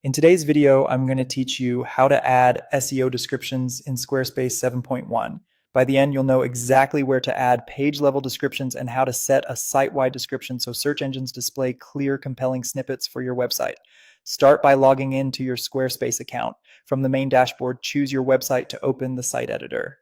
In today's video, I'm going to teach you how to add SEO descriptions in Squarespace 7.1. By the end, you'll know exactly where to add page-level descriptions and how to set a site-wide description so search engines display clear, compelling snippets for your website. Start by logging into your Squarespace account. From the main dashboard, choose your website to open the site editor.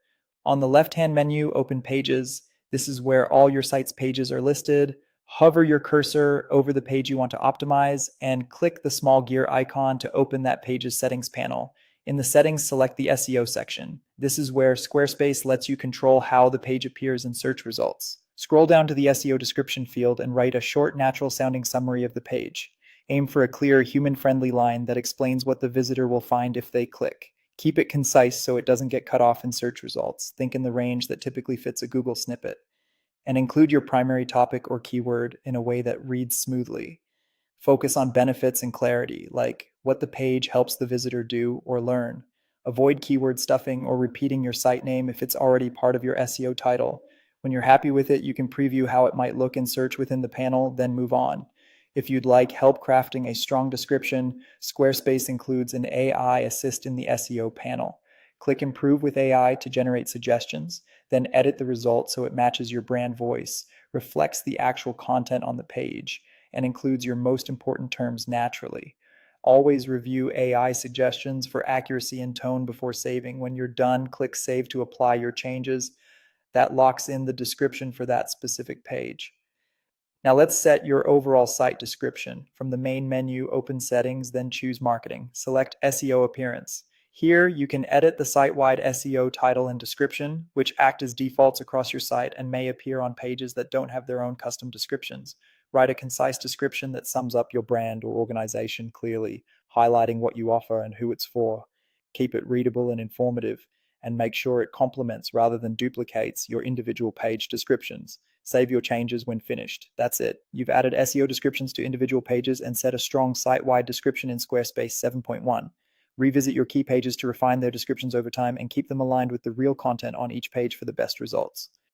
On the left-hand menu, open Pages. This is where all your site's pages are listed. Hover your cursor over the page you want to optimize and click the small gear icon to open that page's settings panel. In the settings, select the SEO section. This is where Squarespace lets you control how the page appears in search results. Scroll down to the SEO description field and write a short, natural-sounding summary of the page. Aim for a clear, human-friendly line that explains what the visitor will find if they click. Keep it concise so it doesn't get cut off in search results. Think in the range that typically fits a Google snippet, and include your primary topic or keyword in a way that reads smoothly. Focus on benefits and clarity, like what the page helps the visitor do or learn. Avoid keyword stuffing or repeating your site name if it's already part of your SEO title. When you're happy with it, you can preview how it might look in search within the panel, then move on. If you'd like help crafting a strong description, Squarespace includes an AI assist in the SEO panel. Click Improve with AI to generate suggestions, then edit the result so it matches your brand voice, reflects the actual content on the page, and includes your most important terms naturally. Always review AI suggestions for accuracy and tone before saving. When you're done, click Save to apply your changes. That locks in the description for that specific page. Now let's set your overall site description. From the main menu, open Settings, then choose Marketing. Select SEO Appearance. Here, you can edit the site-wide SEO title and description, which act as defaults across your site and may appear on pages that don't have their own custom descriptions. Write a concise description that sums up your brand or organization clearly, highlighting what you offer and who it's for. Keep it readable and informative, and make sure it complements rather than duplicates your individual page descriptions. Save your changes when finished. That's it. You've added SEO descriptions to individual pages and set a strong site-wide description in Squarespace 7.1. Revisit your key pages to refine their descriptions over time and keep them aligned with the real content on each page for the best results.